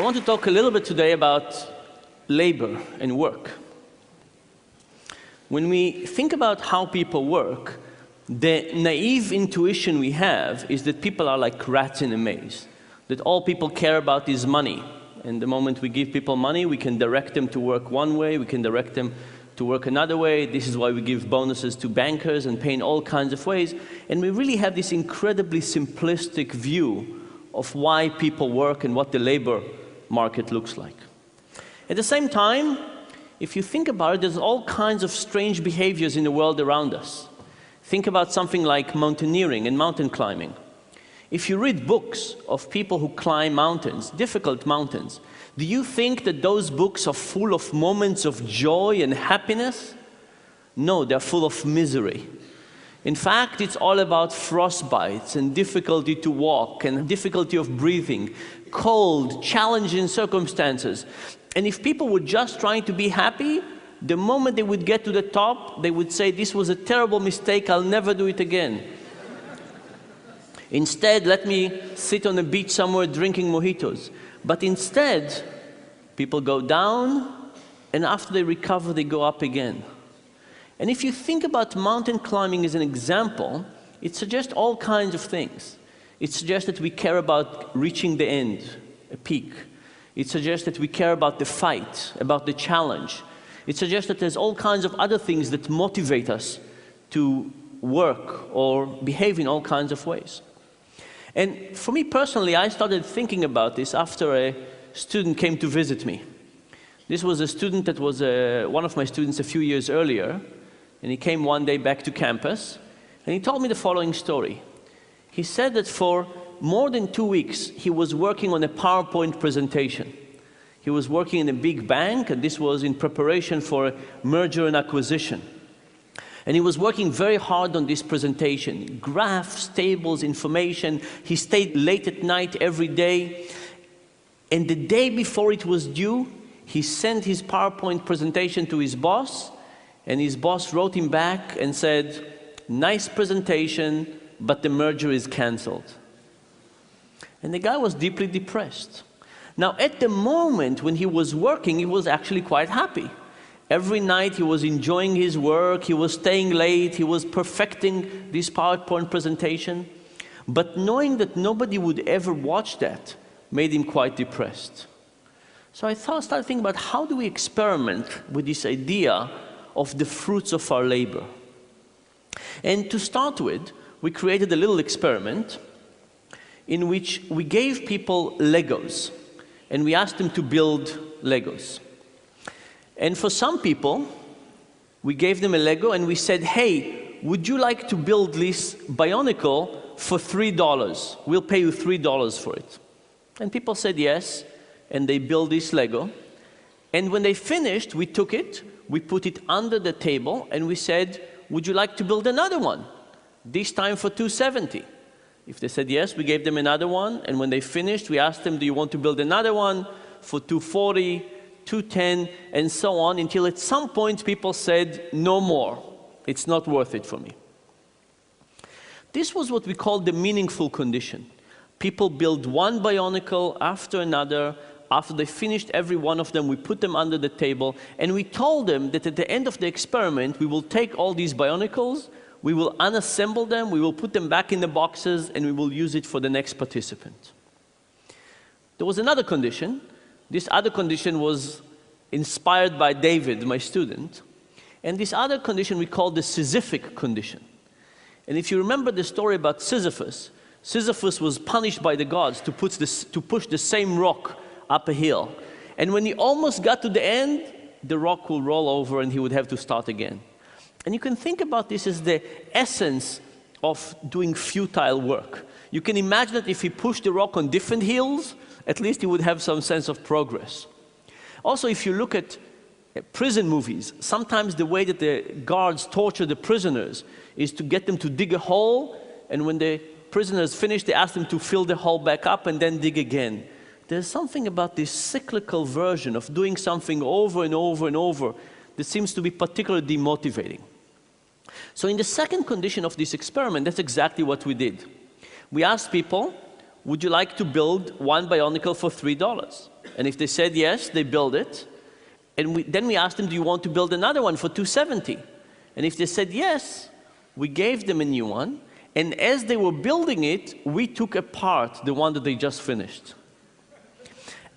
want to talk a little bit today about labor and work. When we think about how people work, the naive intuition we have is that people are like rats in a maze, that all people care about is money. And the moment we give people money, we can direct them to work one way, we can direct them to work another way. This is why we give bonuses to bankers and pay in all kinds of ways. And we really have this incredibly simplistic view of why people work and what the labor market looks like. At the same time, if you think about it, there's all kinds of strange behaviors in the world around us. Think about something like mountaineering and mountain climbing. If you read books of people who climb mountains, difficult mountains, do you think that those books are full of moments of joy and happiness? No, they're full of misery. In fact, it's all about frostbites and difficulty to walk and difficulty of breathing, cold, challenging circumstances. And if people were just trying to be happy, the moment they would get to the top, they would say, this was a terrible mistake, I'll never do it again. Instead, let me sit on a beach somewhere drinking mojitos. But instead, people go down, and after they recover, they go up again. And if you think about mountain climbing as an example, it suggests all kinds of things. It suggests that we care about reaching the end, a peak. It suggests that we care about the fight, about the challenge. It suggests that there's all kinds of other things that motivate us to work or behave in all kinds of ways. And for me personally, I started thinking about this after a student came to visit me. This was a student that was one of my students a few years earlier, and he came one day back to campus, and he told me the following story. He said that for more than 2 weeks, he was working on a PowerPoint presentation. He was working in a big bank, and this was in preparation for a merger and acquisition. And he was working very hard on this presentation. Graphs, tables, information. He stayed late at night every day. And the day before it was due, he sent his PowerPoint presentation to his boss, and his boss wrote him back and said, nice presentation, but the merger is canceled. And the guy was deeply depressed. Now, at the moment when he was working, he was actually quite happy. Every night he was enjoying his work, he was staying late, he was perfecting this PowerPoint presentation. But knowing that nobody would ever watch that made him quite depressed. So I started thinking about how do we experiment with this idea of the fruits of our labor. And to start with, we created a little experiment in which we gave people Legos, and we asked them to build Legos. And for some people, we gave them a Lego and we said, hey, would you like to build this Bionicle for $3? We'll pay you $3 for it. And people said yes, and they built this Lego. And when they finished, we took it, we put it under the table, and we said, would you like to build another one? This time for $270. If they said yes, we gave them another one, and when they finished, we asked them, do you want to build another one for $240, $210, and so on, until at some point people said, no more. It's not worth it for me. This was what we called the meaningful condition. People build one Bionicle after another. After they finished every one of them, we put them under the table, and we told them that at the end of the experiment, we will take all these Bionicles, we will unassemble them, we will put them back in the boxes, and we will use it for the next participant. There was another condition. This other condition was inspired by David, my student. And this other condition we call the Sisyphic condition. And if you remember the story about Sisyphus, Sisyphus was punished by the gods to push the same rock up a hill. And when he almost got to the end, the rock will roll over and he would have to start again. And you can think about this as the essence of doing futile work. You can imagine that if he pushed the rock on different hills, at least he would have some sense of progress. Also, if you look at prison movies, sometimes the way that the guards torture the prisoners is to get them to dig a hole, and when the prisoners finish, they ask them to fill the hole back up and then dig again. There's something about this cyclical version of doing something over and over and over that seems to be particularly demotivating. So in the second condition of this experiment, that's exactly what we did. We asked people, would you like to build one Bionicle for $3? And if they said yes, they build it. And then we asked them, do you want to build another one for $270? And if they said yes, we gave them a new one. And as they were building it, we took apart the one that they just finished.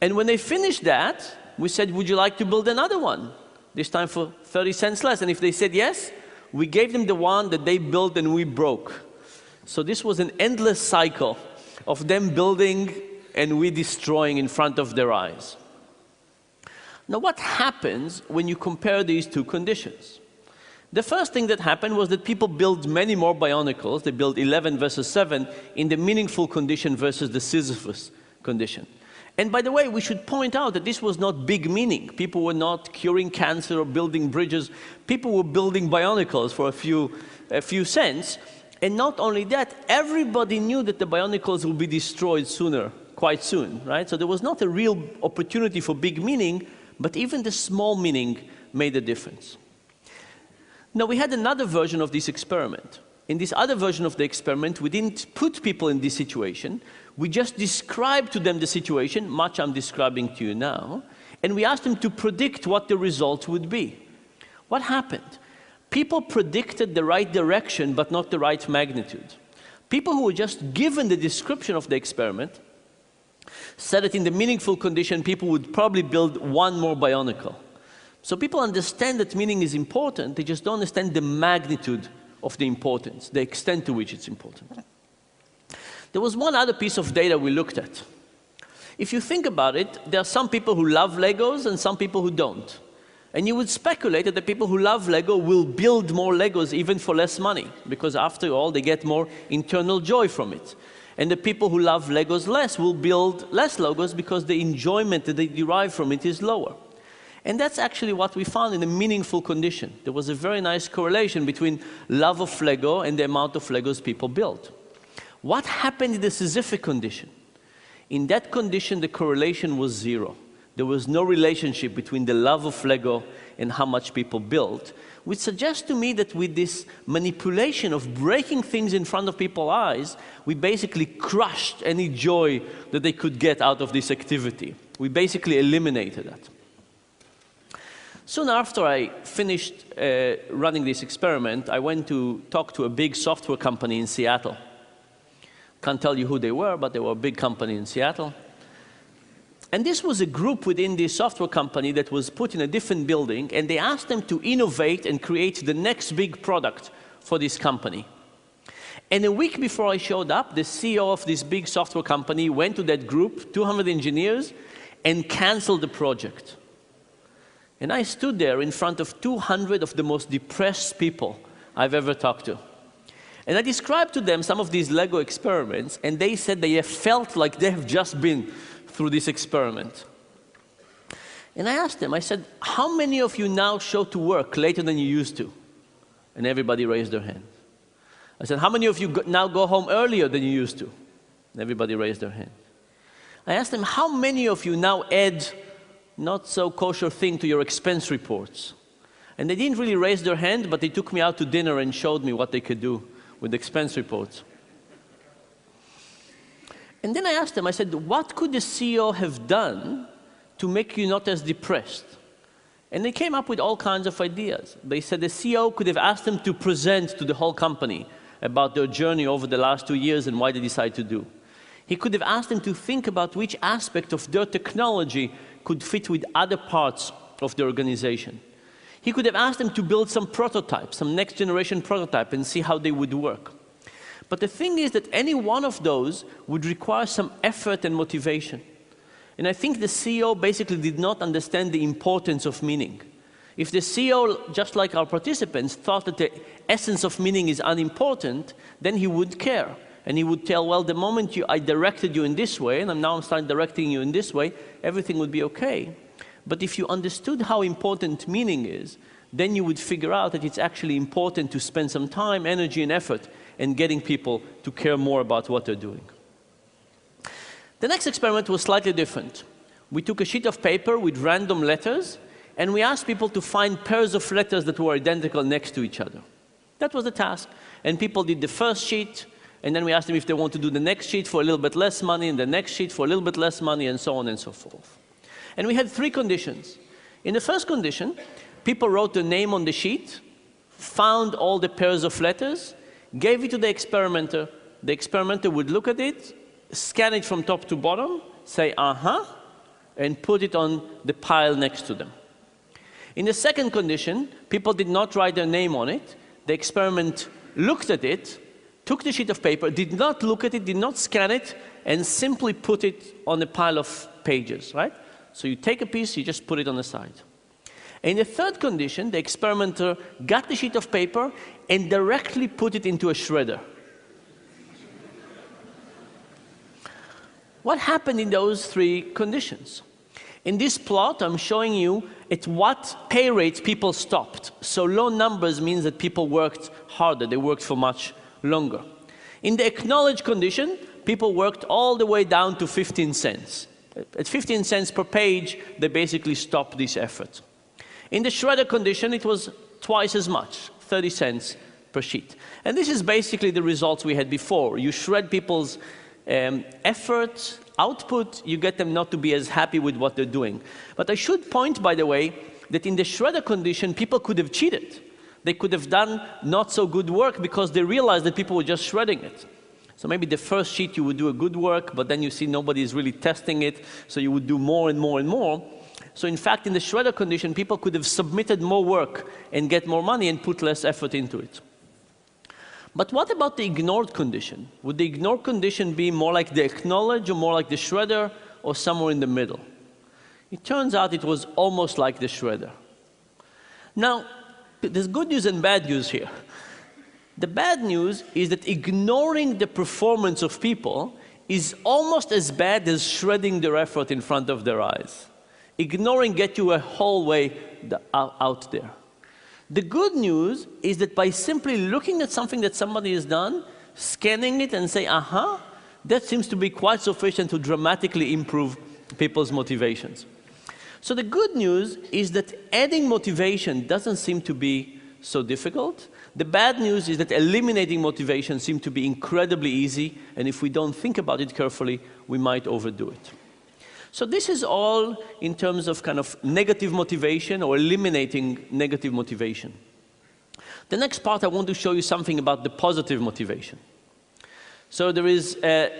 And when they finished that, we said, would you like to build another one? This time for 30 cents less. And if they said yes, we gave them the one that they built and we broke. So this was an endless cycle of them building and we destroying in front of their eyes. Now, what happens when you compare these two conditions? The first thing that happened was that people built many more Bionicles. They built 11 versus 7 in the meaningful condition versus the Sisyphus condition. And by the way, we should point out that this was not big meaning. People were not curing cancer or building bridges. People were building Bionicles for a few cents. And not only that, everybody knew that the Bionicles would be destroyed sooner, quite soon, right? So there was not a real opportunity for big meaning, but even the small meaning made a difference. Now, we had another version of this experiment. In this other version of the experiment, we didn't put people in this situation. We just described to them the situation, much I'm describing to you now, and we asked them to predict what the result would be. What happened? People predicted the right direction, but not the right magnitude. People who were just given the description of the experiment said that in the meaningful condition, people would probably build one more Bionicle. So people understand that meaning is important, they just don't understand the magnitude of the importance, the extent to which it's important. There was one other piece of data we looked at. If you think about it, there are some people who love Legos and some people who don't. And you would speculate that the people who love Lego will build more Legos even for less money, because after all, they get more internal joy from it. And the people who love Legos less will build less Legos because the enjoyment that they derive from it is lower. And that's actually what we found in a meaningful condition. There was a very nice correlation between love of Lego and the amount of Legos people built. What happened in the Sisyphic condition? In that condition, the correlation was zero. There was no relationship between the love of Lego and how much people built, which suggests to me that with this manipulation of breaking things in front of people's eyes, we basically crushed any joy that they could get out of this activity. We basically eliminated that. Soon after I finished running this experiment, I went to talk to a big software company in Seattle. Can't tell you who they were, but they were a big company in Seattle. And this was a group within this software company that was put in a different building, and they asked them to innovate and create the next big product for this company. And a week before I showed up, the CEO of this big software company went to that group, 200 engineers, and canceled the project. And I stood there in front of 200 of the most depressed people I've ever talked to. And I described to them some of these Lego experiments, and they said they have felt like they have just been through this experiment. And I asked them, I said, how many of you now show to work later than you used to? And everybody raised their hand. I said, how many of you now go home earlier than you used to? And everybody raised their hand. I asked them, how many of you now add not so kosher thing to your expense reports? And they didn't really raise their hand, but they took me out to dinner and showed me what they could do with expense reports. And then I asked them, I said, what could the CEO have done to make you not as depressed? And they came up with all kinds of ideas. They said the CEO could have asked them to present to the whole company about their journey over the last 2 years and why they decided to do. He could have asked them to think about which aspect of their technology could fit with other parts of the organization. He could have asked them to build some prototype, some next generation prototype, and see how they would work. But the thing is that any one of those would require some effort and motivation. And I think the CEO basically did not understand the importance of meaning. If the CEO, just like our participants, thought that the essence of meaning is unimportant, then he would care. And he would tell, well, the moment I directed you in this way, and now I'm starting directing you in this way, everything would be okay. But if you understood how important meaning is, then you would figure out that it's actually important to spend some time, energy, and effort in getting people to care more about what they're doing. The next experiment was slightly different. We took a sheet of paper with random letters, and we asked people to find pairs of letters that were identical next to each other. That was the task. And people did the first sheet, And then we ask them if they want to do the next sheet for a little bit less money, and the next sheet for a little bit less money, and so on and so forth. And we had 3 conditions. In the first condition, people wrote their name on the sheet, found all the pairs of letters, gave it to the experimenter. The experimenter would look at it, scan it from top to bottom, say, uh-huh, and put it on the pile next to them. In the second condition, people did not write their name on it. The experiment looked at it, took the sheet of paper, did not look at it, did not scan it, and simply put it on a pile of pages, right? So you take a piece, you just put it on the side. In the third condition, the experimenter got the sheet of paper and directly put it into a shredder. What happened in those 3 conditions? In this plot, I'm showing you at what pay rate people stopped. So low numbers means that people worked harder, they worked for much longer. In the acknowledged condition, people worked all the way down to 15 cents. At 15 cents per page, they basically stopped this effort. In the shredder condition, it was twice as much, 30 cents per sheet. And this is basically the results we had before. You shred people's effort, output, you get them not to be as happy with what they're doing. But I should point, by the way, that in the shredder condition, people could have cheated. They could have done not so good work because they realized that people were just shredding it. So maybe the first sheet you would do a good work, but then you see nobody is really testing it, so you would do more and more and more. So in fact, in the shredder condition, people could have submitted more work and get more money and put less effort into it. But what about the ignored condition? Would the ignored condition be more like the acknowledge or more like the shredder or somewhere in the middle? It turns out it was almost like the shredder. Now, there's good news and bad news here. The bad news is that ignoring the performance of people is almost as bad as shredding their effort in front of their eyes. Ignoring gets you a whole way out there. The good news is that by simply looking at something that somebody has done, scanning it and say, aha, that seems to be quite sufficient to dramatically improve people's motivations. So the good news is that adding motivation doesn't seem to be so difficult. The bad news is that eliminating motivation seems to be incredibly easy, and if we don't think about it carefully, we might overdo it. So this is all in terms of kind of negative motivation or eliminating negative motivation. The next part, I want to show you something about the positive motivation. So there is a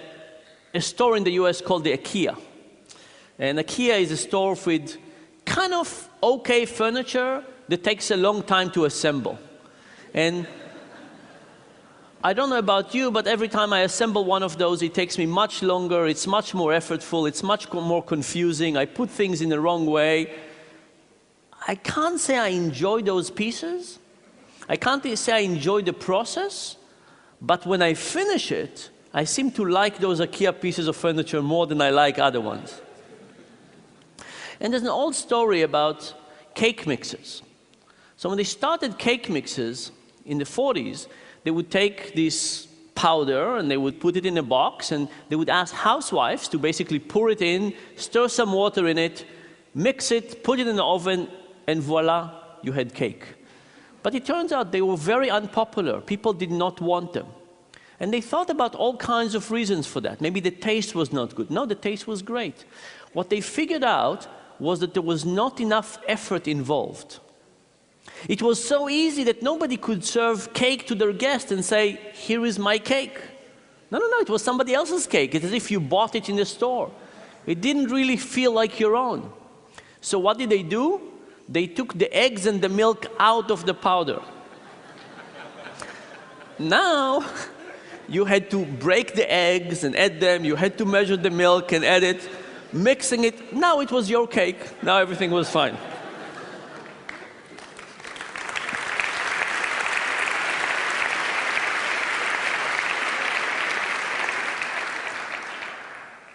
store in the US called the IKEA. And IKEA is a store with kind of okay furniture that takes a long time to assemble. And I don't know about you, but every time I assemble one of those, it takes me much longer, it's much more effortful, it's much more confusing, I put things in the wrong way. I can't say I enjoy those pieces, I can't say I enjoy the process, but when I finish it, I seem to like those IKEA pieces of furniture more than I like other ones. And there's an old story about cake mixers. So when they started cake mixers in the 40s, they would take this powder and they would put it in a box and they would ask housewives to basically pour it in, stir some water in it, mix it, put it in the oven, and voila, you had cake. But it turns out they were very unpopular. People did not want them. And they thought about all kinds of reasons for that. Maybe the taste was not good. No, the taste was great. What they figured out was that there was not enough effort involved. It was so easy that nobody could serve cake to their guest and say, here is my cake. No, it was somebody else's cake. It's as if you bought it in the store. It didn't really feel like your own. So what did they do? They took the eggs and the milk out of the powder. Now, you had to break the eggs and add them. You had to measure the milk and add it, mixing it. Now it was your cake. Now everything was fine.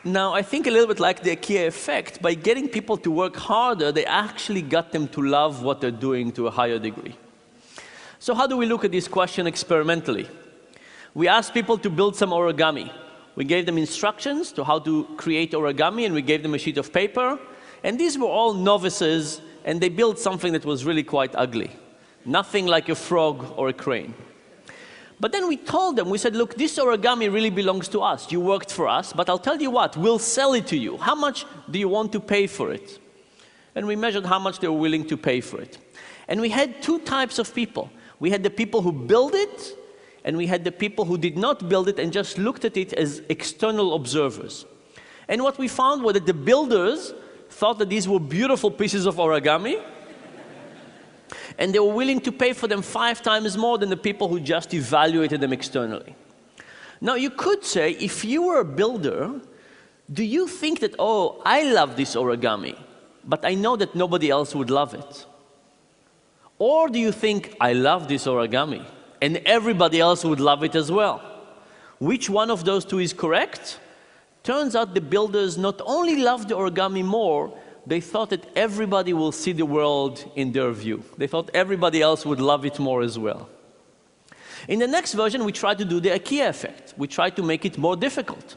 Now, I think a little bit like the IKEA effect, by getting people to work harder, they actually got them to love what they're doing to a higher degree. So how do we look at this question experimentally? We asked people to build some origami. We gave them instructions to how to create origami, and we gave them a sheet of paper. And these were all novices, and they built something that was really quite ugly. Nothing like a frog or a crane. But then we told them, we said, look, this origami really belongs to us. You worked for us, but I'll tell you what, we'll sell it to you. How much do you want to pay for it? And we measured how much they were willing to pay for it. And we had two types of people. We had the people who built it, and we had the people who did not build it and just looked at it as external observers. And what we found was that the builders thought that these were beautiful pieces of origami, and they were willing to pay for them 5 times more than the people who just evaluated them externally. Now, you could say, if you were a builder, do you think that, oh, I love this origami, but I know that nobody else would love it? Or do you think, I love this origami, and everybody else would love it as well? Which one of those two is correct? Turns out the builders not only loved the origami more, they thought that everybody will see the world in their view. They thought everybody else would love it more as well. In the next version, we tried to do the IKEA effect. We tried to make it more difficult.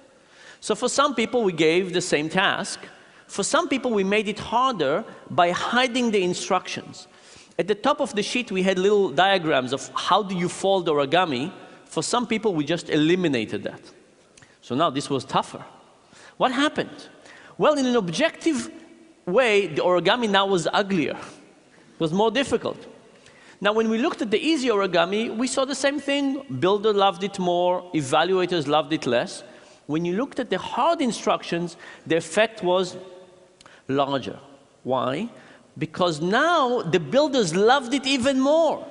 So for some people, we gave the same task. For some people, we made it harder by hiding the instructions. At the top of the sheet, we had little diagrams of how do you fold origami. For some people, we just eliminated that. So now this was tougher. What happened? Well, in an objective way, the origami now was uglier. It was more difficult. Now, when we looked at the easy origami, we saw the same thing. Builder loved it more, evaluators loved it less. When you looked at the hard instructions, the effect was larger. Why? Because now the builders loved it even more.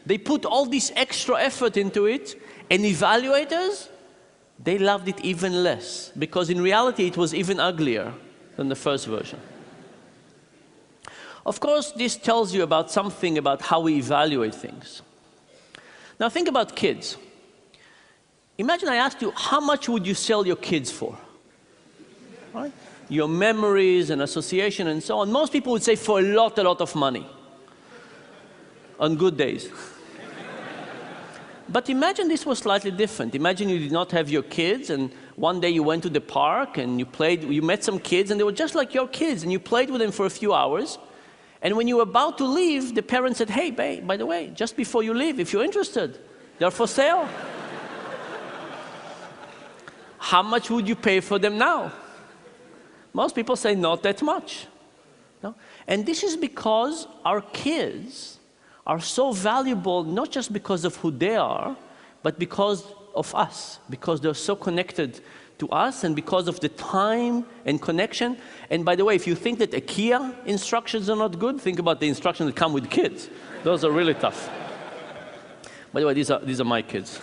They put all this extra effort into it, and evaluators, they loved it even less, because in reality it was even uglier than the first version. Of course, this tells you about something about how we evaluate things. Now think about kids. Imagine I asked you, how much would you sell your kids for? Right? Your memories and association and so on. Most people would say for a lot of money. On good days. But imagine this was slightly different. Imagine you did not have your kids, and one day you went to the park and you met some kids, and they were just like your kids, and you played with them for a few hours. And when you were about to leave, the parents said, hey, babe, by the way, just before you leave, if you're interested, they're for sale. How much would you pay for them now? Most people say not that much. No? And this is because our kids are so valuable, not just because of who they are, but because of us, because they're so connected to us, and because of the time and connection. And by the way, if you think that IKEA instructions are not good, think about the instructions that come with kids. Those are really tough. By the way, these are my kids,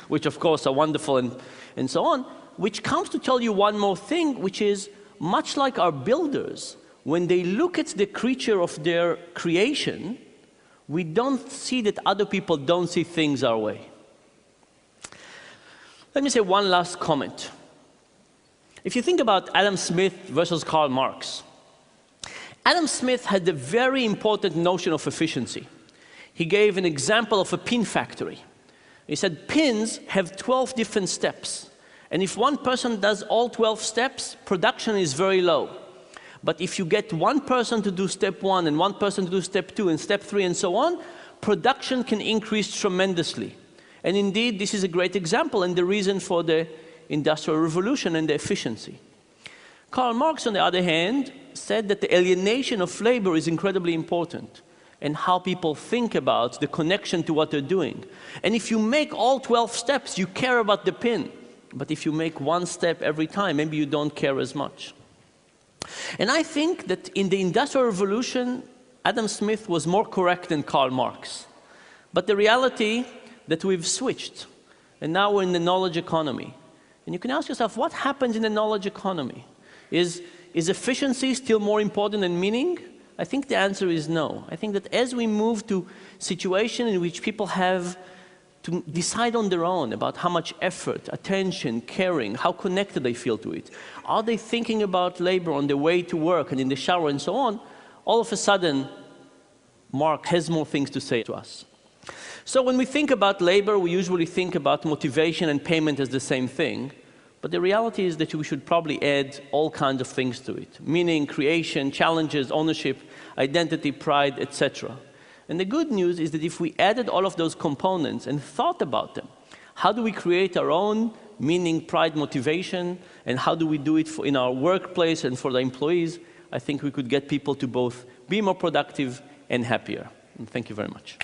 which of course are wonderful and so on, which comes to tell you one more thing, which is much like our builders, when they look at the creature of their creation, we don't see that other people don't see things our way. Let me say one last comment. If you think about Adam Smith versus Karl Marx, Adam Smith had a very important notion of efficiency. He gave an example of a pin factory. He said pins have 12 different steps. And if one person does all 12 steps, production is very low. But if you get one person to do step 1 and one person to do step 2 and step 3 and so on, production can increase tremendously. And indeed, this is a great example and the reason for the Industrial Revolution and the efficiency. Karl Marx, on the other hand, said that the alienation of labor is incredibly important, and how people think about the connection to what they're doing. And if you make all 12 steps, you care about the pin. But if you make one step every time, maybe you don't care as much. And I think that in the Industrial Revolution, Adam Smith was more correct than Karl Marx. But the reality that we've switched, and now we're in the knowledge economy. And you can ask yourself, what happens in the knowledge economy? Is efficiency still more important than meaning? I think the answer is no. I think that as we move to situations in which people have to decide on their own about how much effort, attention, caring, how connected they feel to it, are they thinking about labor on their way to work and in the shower and so on, all of a sudden, Mark has more things to say to us. So when we think about labor, we usually think about motivation and payment as the same thing. But the reality is that we should probably add all kinds of things to it, meaning, creation, challenges, ownership, identity, pride, etc. And the good news is that if we added all of those components and thought about them, how do we create our own meaning, pride, motivation, and how do we do it in our workplace and for the employees, I think we could get people to both be more productive and happier. And thank you very much.